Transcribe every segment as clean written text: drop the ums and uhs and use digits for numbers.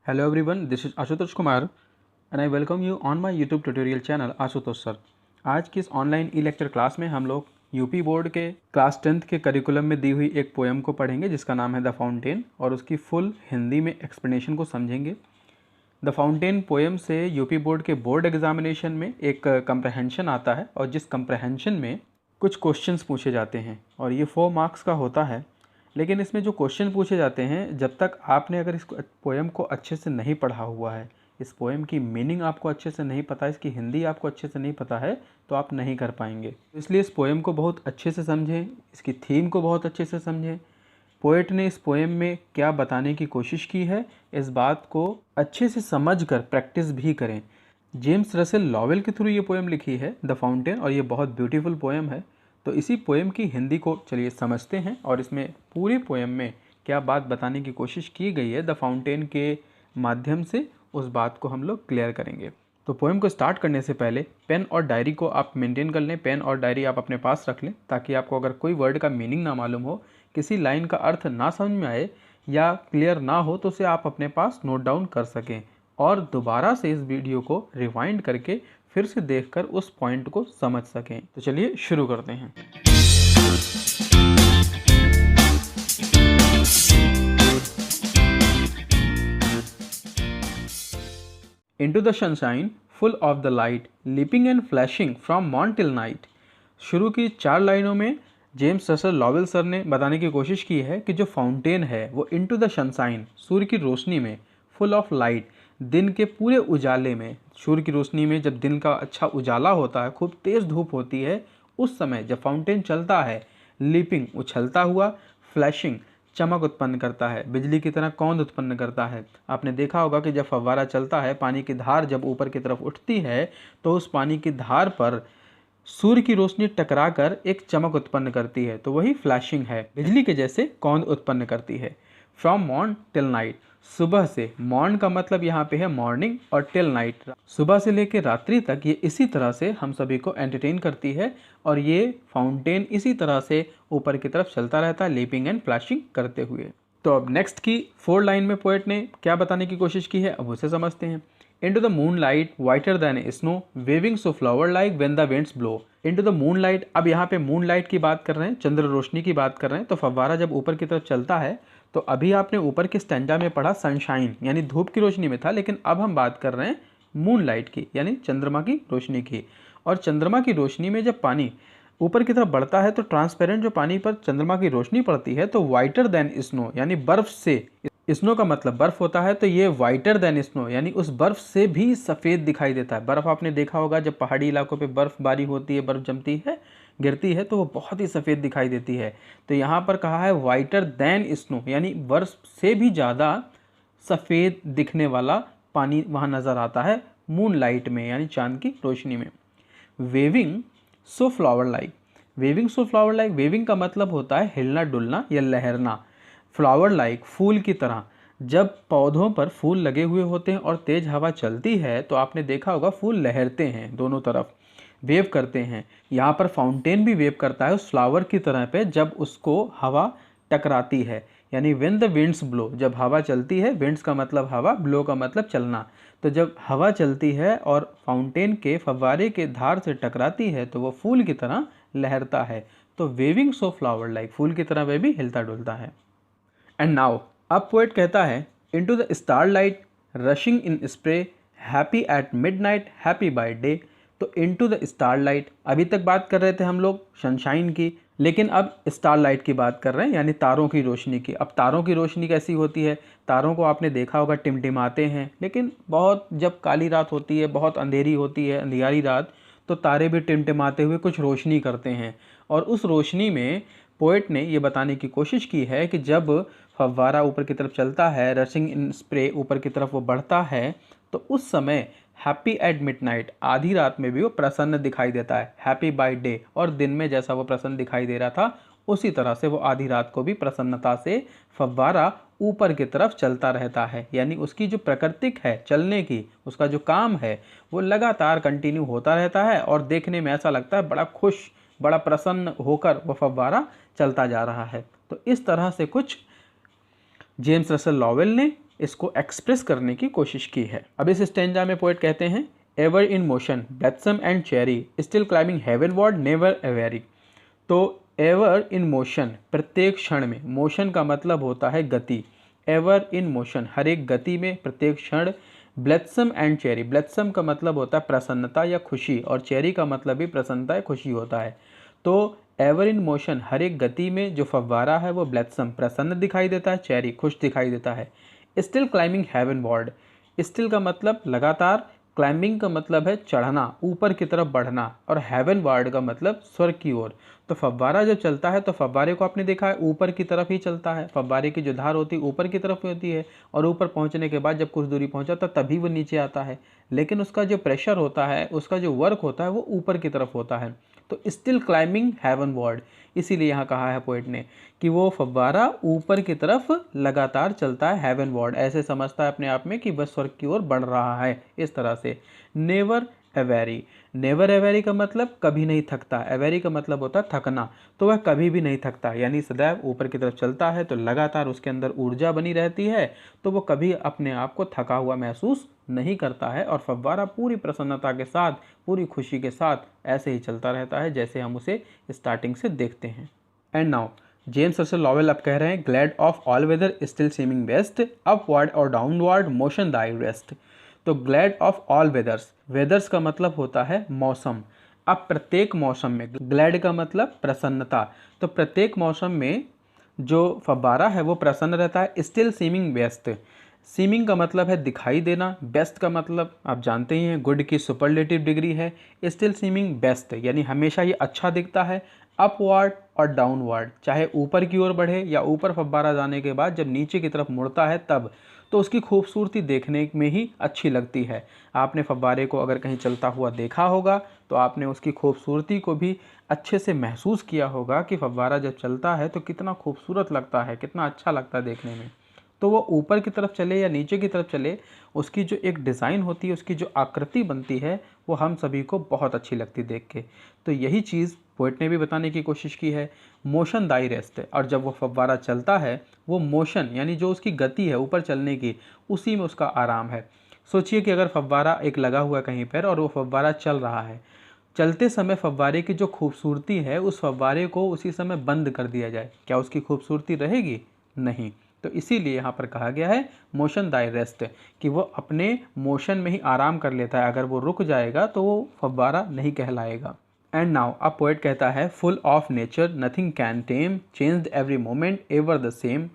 Hello everyone, this is Ashutosh Kumar and I welcome you on my YouTube tutorial channel Ashutosh sir. आज की इस online ई lecture class में हम लोग यूपी बोर्ड के क्लास 10th के करिकुलम में दी हुई एक पोएम को पढ़ेंगे जिसका नाम है द फाउंटेन और उसकी फुल हिंदी में एक्सप्लेनेशन को समझेंगे। द फाउंटेन पोएम से यूपी बोर्ड के बोर्ड एग्जामिनेशन में एक कंप्रहेंशन आता है और जिस कंप्रहेंशन में कुछ क्वेश्चंस पूछे जाते हैं और ये 4 मार्क्स का होता है। लेकिन इसमें जो क्वेश्चन पूछे जाते हैं, जब तक आपने अगर इस पोएम को अच्छे से नहीं पढ़ा हुआ है, इस पोएम की मीनिंग आपको अच्छे से नहीं पता, इसकी हिंदी आपको अच्छे से नहीं पता है, तो आप नहीं कर पाएंगे। इसलिए इस पोएम को बहुत अच्छे से समझें, इसकी थीम को बहुत अच्छे से समझें। पोएट ने इस पोएम में क्या बताने की कोशिश की है, इस बात को अच्छे से समझकर प्रैक्टिस भी करें। जेम्स रसेल लॉवेल के थ्रू ये पोएम लिखी है द फाउंटेन और ये बहुत ब्यूटीफुल पोएम है। तो इसी पोएम की हिंदी को चलिए समझते हैं और इसमें पूरे पोएम में क्या बात बताने की कोशिश की गई है द फाउंटेन के माध्यम से, उस बात को हम लोग क्लियर करेंगे। तो पोएम को स्टार्ट करने से पहले पेन और डायरी को आप मेंटेन कर लें। पेन और डायरी आप अपने पास रख लें ताकि आपको अगर कोई वर्ड का मीनिंग ना मालूम हो, किसी लाइन का अर्थ ना समझ में आए या क्लियर ना हो, तो उसे आप अपने पास नोट डाउन कर सकें और दोबारा से इस वीडियो को रिवाइंड करके फिर से देखकर उस पॉइंट को समझ सकें। तो चलिए शुरू करते हैं। Into the sunshine, full of the light, leaping and flashing from morn till night। शुरू की 4 लाइनों में जेम्स रसेल लॉवेल सर ने बताने की कोशिश की है कि जो फाउंटेन है वो इनटू द सनशाइन, सूर्य की रोशनी में, फुल ऑफ लाइट, दिन के पूरे उजाले में, सूर्य की रोशनी में जब दिन का अच्छा उजाला होता है, खूब तेज़ धूप होती है, उस समय जब फाउंटेन चलता है, लीपिंग उछलता हुआ, फ्लैशिंग चमक उत्पन्न करता है, बिजली की तरह कौंध उत्पन्न करता है। आपने देखा होगा कि जब फव्वारा चलता है, पानी की धार जब ऊपर की तरफ उठती है तो उस पानी की धार पर सूर्य की रोशनी टकराकर एक चमक उत्पन्न करती है, तो वही फ्लैशिंग है, बिजली के जैसे कौंध उत्पन्न करती है। फ्रॉम मॉर्न टिल नाइट, सुबह से, मॉर्न का मतलब यहाँ पे है मॉर्निंग और टिल नाइट, सुबह से लेकर रात्रि तक ये इसी तरह से हम सभी को एंटरटेन करती है और ये फाउंटेन इसी तरह से ऊपर की तरफ चलता रहता है, लीपिंग एंड फ्लैशिंग करते हुए। तो अब नेक्स्ट की 4 लाइन में पोएट ने क्या बताने की कोशिश की है, अब उसे समझते हैं। Into the moonlight, whiter than snow, waving so flower like when the winds blow। Into the moonlight, अब यहाँ पे moonlight की बात कर रहे हैं, चंद्र रोशनी की बात कर रहे हैं। तो फव्वारा जब ऊपर की तरफ चलता है, तो अभी आपने ऊपर के स्टैंजा में पढ़ा सनशाइन यानी धूप की रोशनी में था, लेकिन अब हम बात कर रहे हैं मूनलाइट की यानी चंद्रमा की रोशनी की। और चंद्रमा की रोशनी में जब पानी ऊपर की तरफ बढ़ता है तो ट्रांसपेरेंट जो पानी पर चंद्रमा की रोशनी पड़ती है तो वाइटर देन स्नो यानी बर्फ से, स्नो का मतलब बर्फ होता है, तो ये वाइटर देन स्नो यानी उस बर्फ से भी सफ़ेद दिखाई देता है। बर्फ आपने देखा होगा जब पहाड़ी इलाकों पे बर्फबारी होती है, बर्फ जमती है, गिरती है, तो वो बहुत ही सफ़ेद दिखाई देती है। तो यहाँ पर कहा है वाइटर देन स्नो यानी बर्फ से भी ज़्यादा सफ़ेद दिखने वाला पानी वहाँ नज़र आता है मूनलाइट में यानी चांद की रोशनी में। Waving so flower like, waving so flower like, waving का मतलब होता है हिलना डुलना या लहरना। फ्लावर लाइक फूल की तरह, जब पौधों पर फूल लगे हुए होते हैं और तेज़ हवा चलती है तो आपने देखा होगा फूल लहरते हैं, दोनों तरफ वेव करते हैं। यहाँ पर फाउंटेन भी वेव करता है उस फ्लावर की तरह पे जब उसको हवा टकराती है, यानी व्हेन द विंड्स ब्लो, जब हवा चलती है, विंड्स का मतलब हवा, ब्लो का मतलब चलना, तो जब हवा चलती है और फाउंटेन के फव्वारे के धार से टकराती है तो वो फूल की तरह लहरता है। तो वेविंग सो फ्लावर लाइक, फूल की तरह वह भी हिलता डुलता है। एंड नाउ, अब पोएट कहता है into the starlight rushing in spray, happy at midnight, happy by day. तो इनटू द स्टारलाइट, अभी तक बात कर रहे थे हम लोग सनशाइन की, लेकिन अब स्टारलाइट की बात कर रहे हैं यानी तारों की रोशनी की। अब तारों की रोशनी कैसी होती है, तारों को आपने देखा होगा टिमटिमाते हैं, लेकिन बहुत जब काली रात होती है, बहुत अंधेरी होती है, अंधियारी रात, तो तारे भी टिमटिमाते हुए कुछ रोशनी करते हैं। और उस रोशनी में पोएट ने ये बताने की कोशिश की है कि जब फव्वारा ऊपर की तरफ चलता है, रशिंग इन स्प्रे ऊपर की तरफ वो बढ़ता है, तो उस समय हैप्पी एट मिडनाइट, आधी रात में भी वो प्रसन्न दिखाई देता है, हैप्पी बाय डे, और दिन में जैसा वो प्रसन्न दिखाई दे रहा था उसी तरह से वो आधी रात को भी प्रसन्नता से फव्वारा ऊपर की तरफ चलता रहता है। यानी उसकी जो प्राकृतिक है चलने की, उसका जो काम है वो लगातार कंटिन्यू होता रहता है और देखने में ऐसा लगता है बड़ा खुश, बड़ा प्रसन्न होकर वो फव्वारा चलता जा रहा है। तो इस तरह से कुछ जेम्स रसेल लॉवेल ने इसको एक्सप्रेस करने की कोशिश की है। अब इस स्टेंजा में पोएट कहते हैं, ever in motion blithesome and cheery still climbing heavenward never weary. तो एवर इन मोशन, प्रत्येक क्षण में, मोशन का मतलब होता है गति, एवर इन मोशन, हर एक गति में, प्रत्येक क्षण, ब्लेथसम एंड चेरी, ब्लेथसम का मतलब होता है प्रसन्नता या खुशी, और चेरी का मतलब भी प्रसन्नता या खुशी होता है। तो एवर इन मोशन, हर एक गति में जो फव्वारा है वो ब्लेथसम प्रसन्न दिखाई देता है, चेरी खुश दिखाई देता है। स्टिल क्लाइंबिंग हेवनवर्ड, स्टिल का मतलब लगातार, क्लाइंबिंग का मतलब है चढ़ना, ऊपर की तरफ बढ़ना, और हेवन वर्ड का मतलब स्वर्ग की ओर। तो फव्वारा जब चलता है तो फव्वारे को आपने देखा है ऊपर की तरफ ही चलता है, फव्वारे की जो धार होती है ऊपर की तरफ होती है, और ऊपर पहुंचने के बाद जब कुछ दूरी पहुंचा तो तभी वो नीचे आता है, लेकिन उसका जो प्रेशर होता है, उसका जो वर्क होता है वो ऊपर की तरफ होता है। तो स्टिल क्लाइंबिंग हेवन वर्ड, इसीलिए यहाँ कहा है पोएट ने कि वो फव्वारा ऊपर की तरफ लगातार चलता है, हेवन वर्ड, ऐसे समझता है अपने आप में कि बस स्वर्ग की ओर बढ़ रहा है, इस तरह से। नेवर एवेरी, नेवर एवेरी का मतलब कभी नहीं थकता, एवेरी का मतलब होता है थकना, तो वह कभी भी नहीं थकता, यानी सदैव ऊपर की तरफ चलता है तो लगातार उसके अंदर ऊर्जा बनी रहती है, तो वो कभी अपने आप को थका हुआ महसूस नहीं करता है, और फव्वारा पूरी प्रसन्नता के साथ, पूरी खुशी के साथ ऐसे ही चलता रहता है जैसे हम उसे स्टार्टिंग से देखते हैं। And now James Russell Lowell अब कह रहे हैं, glad of all weather still seeming best, upward और डाउनवर्ड मोशन दाई रेस्ट। तो glad of all weathers, weathers का मतलब होता है मौसम। अब प्रत्येक मौसम में, ग्लैड का मतलब प्रसन्नता, तो प्रत्येक मौसम में जो फव्वारा है वो प्रसन्न रहता है। स्टिल सीमिंग बेस्ट, सीमिंग का मतलब है दिखाई देना, बेस्ट का मतलब आप जानते ही हैं गुड की सुपरलेटिव डिग्री है। स्टिल सीमिंग बेस्ट यानी हमेशा ये अच्छा दिखता है। अपवर्ड और डाउनवर्ड, चाहे ऊपर की ओर बढ़े या ऊपर फव्वारा जाने के बाद जब नीचे की तरफ मुड़ता है तब, तो उसकी खूबसूरती देखने में ही अच्छी लगती है। आपने फव्वारे को अगर कहीं चलता हुआ देखा होगा तो आपने उसकी खूबसूरती को भी अच्छे से महसूस किया होगा कि फव्वारा जब चलता है तो कितना खूबसूरत लगता है, कितना अच्छा लगता है देखने में। तो वो ऊपर की तरफ चले या नीचे की तरफ चले, उसकी जो एक डिज़ाइन होती है, उसकी जो आकृति बनती है, वो हम सभी को बहुत अच्छी लगती देख के। तो यही चीज़ पोएट ने भी बताने की कोशिश की है, मोशन दाई रेस्ट। और जब वो फव्वारा चलता है, वो मोशन यानी जो उसकी गति है ऊपर चलने की, उसी में उसका आराम है। सोचिए कि अगर फव्वारा एक लगा हुआ है कहीं पर और वो फव्वारा चल रहा है, चलते समय फव्वारे की जो खूबसूरती है, उस फव्वारे को उसी समय बंद कर दिया जाए, क्या उसकी खूबसूरती रहेगी? नहीं। तो इसीलिए यहाँ पर कहा गया है मोशन दाई रेस्ट, कि वो अपने मोशन में ही आराम कर लेता है, अगर वो रुक जाएगा तो वो फव्वारा नहीं कहलाएगा। एंड नाउ अब पोएट कहता है, full of nature nothing can time, changed every moment ever the same.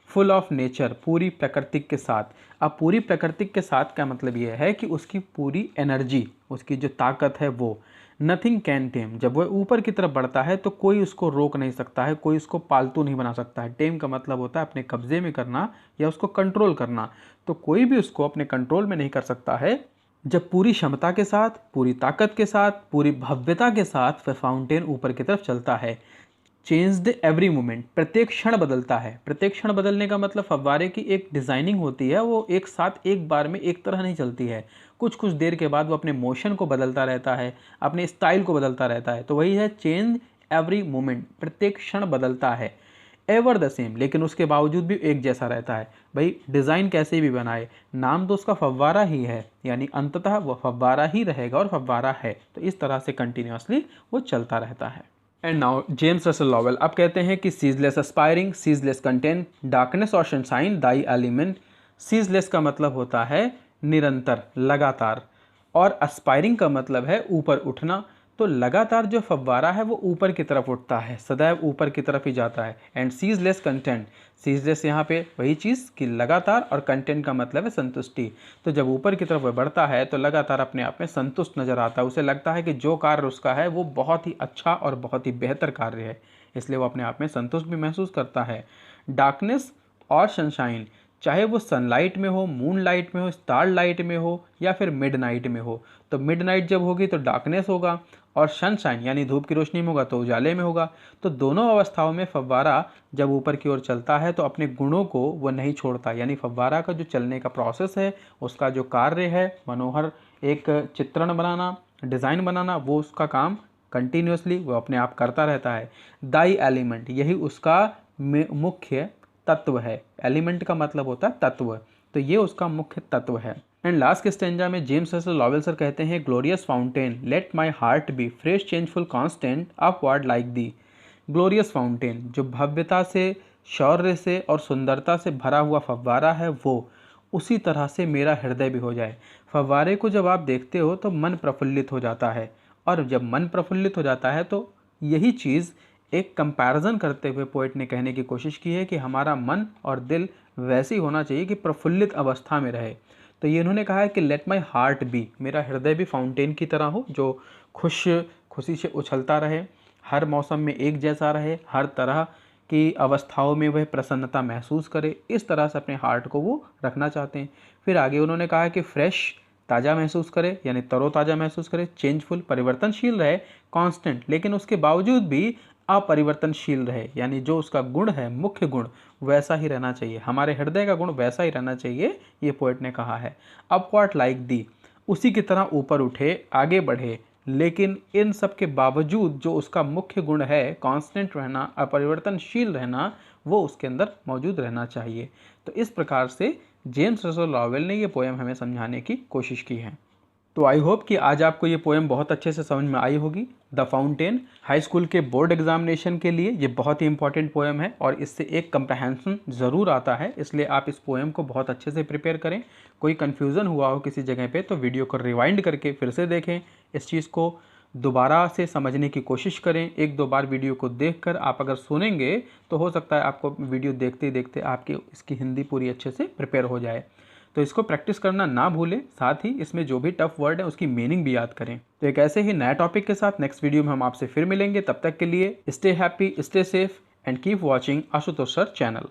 Full of nature, पूरी प्रकृति के साथ। अब पूरी प्रकृति के साथ का मतलब ये है कि उसकी पूरी एनर्जी, उसकी जो ताकत है वो, नथिंग कैन टेम, जब वह ऊपर की तरफ बढ़ता है तो कोई उसको रोक नहीं सकता है, कोई उसको पालतू नहीं बना सकता है। टेम का मतलब होता है अपने कब्जे में करना या उसको कंट्रोल करना, तो कोई भी उसको अपने कंट्रोल में नहीं कर सकता है। जब पूरी क्षमता के साथ, पूरी ताकत के साथ, पूरी भव्यता के साथ वह फाउंटेन ऊपर की तरफ चलता है। चेंज्ड एवरी मोमेंट, प्रत्येक क्षण बदलता है। प्रत्येक क्षण बदलने का मतलब फव्वारे की एक डिज़ाइनिंग होती है, वो एक साथ एक बार में एक तरह नहीं चलती है, कुछ कुछ देर के बाद वो अपने मोशन को बदलता रहता है, अपने स्टाइल को बदलता रहता है। तो वही है चेंज एवरी मोमेंट, प्रत्येक क्षण बदलता है। एवर द सेम, लेकिन उसके बावजूद भी एक जैसा रहता है। भाई डिज़ाइन कैसे भी बनाए, नाम तो उसका फव्वारा ही है, यानी अंततः वो फव्वारा ही रहेगा और फव्वारा है। तो इस तरह से कंटिन्यूसली वो चलता रहता है। And now James Russell Lowell अब कहते हैं कि ceaseless aspiring, ceaseless content, darkness or sunshine thy element. Ceaseless का मतलब होता है निरंतर, लगातार, और एस्पायरिंग का मतलब है ऊपर उठना। तो लगातार जो फव्वारा है वो ऊपर की तरफ उठता है, सदैव ऊपर की तरफ ही जाता है। एंड सीजलेस कंटेंट, सीजलेस यहाँ पे वही चीज़ कि लगातार, और कंटेंट का मतलब है संतुष्टि। तो जब ऊपर की तरफ वह बढ़ता है तो लगातार अपने आप में संतुष्ट नज़र आता है, उसे लगता है कि जो कार्य उसका है वो बहुत ही अच्छा और बहुत ही बेहतर कार्य है, इसलिए वो अपने आप में संतुष्ट भी महसूस करता है। डार्कनेस और सनशाइन, चाहे वो सनलाइट में हो, मून लाइट में हो, स्टार लाइट में हो, या फिर मिडनाइट में हो। तो मिडनाइट जब होगी तो डार्कनेस होगा, और सनशाइन यानी धूप की रोशनी में होगा तो उजाले में होगा। तो दोनों अवस्थाओं में फव्वारा जब ऊपर की ओर चलता है तो अपने गुणों को वो नहीं छोड़ता, यानी फव्वारा का जो चलने का प्रोसेस है, उसका जो कार्य है, मनोहर एक चित्रण बनाना, डिज़ाइन बनाना, वो उसका काम कंटिन्यूसली वो अपने आप करता रहता है। दाई एलिमेंट, यही उसका मुख्य तत्व है। एलिमेंट का मतलब होता है तत्व, तो ये उसका मुख्य तत्व है। एंड लास्ट के स्टेंजा में जेम्स रसल लॉवेल सर कहते हैं, glorious fountain let my heart be fresh changeful constant upward like thee. Glorious fountain जो भव्यता से, शौर्य से और सुंदरता से भरा हुआ फव्वारा है, वो उसी तरह से मेरा हृदय भी हो जाए। फव्वारे को जब आप देखते हो तो मन प्रफुल्लित हो जाता है, और जब मन प्रफुल्लित हो जाता है तो यही चीज़ एक कंपैरिजन करते हुए पोइट ने कहने की कोशिश की है कि हमारा मन और दिल वैसी होना चाहिए कि प्रफुल्लित अवस्था में रहे। तो ये इन्होंने कहा है कि लेट माई हार्ट बी, मेरा हृदय भी फाउंटेन की तरह हो जो खुशी से उछलता रहे, हर मौसम में एक जैसा रहे, हर तरह की अवस्थाओं में वह प्रसन्नता महसूस करे। इस तरह से अपने हार्ट को वो रखना चाहते हैं। फिर आगे उन्होंने कहा कि फ्रेश, ताज़ा महसूस करे, यानी तरोताज़ा महसूस करे, चेंजफुल, परिवर्तनशील रहे, कांस्टेंट, लेकिन उसके बावजूद भी अपरिवर्तनशील रहे, यानी जो उसका गुण है, मुख्य गुण, वैसा ही रहना चाहिए, हमारे हृदय का गुण वैसा ही रहना चाहिए, ये पोएट ने कहा है। अपवर्ड लाइक दी, उसी की तरह ऊपर उठे, आगे बढ़े, लेकिन इन सब के बावजूद जो उसका मुख्य गुण है, कांस्टेंट रहना, अपरिवर्तनशील रहना, वो उसके अंदर मौजूद रहना चाहिए। तो इस प्रकार से जेम्स रसल लॉवेल ने ये पोएम हमें समझाने की कोशिश की है। तो आई होप कि आज आपको ये पोएम बहुत अच्छे से समझ में आई होगी। द फाउंटेन हाई स्कूल के बोर्ड एग्जामिनेशन के लिए ये बहुत ही इंपॉर्टेंट पोएम है और इससे एक कंप्रहेंशन ज़रूर आता है, इसलिए आप इस पोएम को बहुत अच्छे से प्रिपेयर करें। कोई कन्फ्यूज़न हुआ हो किसी जगह पे तो वीडियो को रिवाइंड करके फिर से देखें, इस चीज़ को दोबारा से समझने की कोशिश करें। एक दो बार वीडियो को देखकर आप अगर सुनेंगे तो हो सकता है आपको वीडियो देखते देखते आपकी इसकी हिंदी पूरी अच्छे से प्रिपेयर हो जाए। तो इसको प्रैक्टिस करना ना भूलें, साथ ही इसमें जो भी टफ वर्ड है उसकी मीनिंग भी याद करें। तो एक ऐसे ही नया टॉपिक के साथ नेक्स्ट वीडियो में हम आपसे फिर मिलेंगे। तब तक के लिए stay happy, stay safe and keep watching Ashutosh sir channel.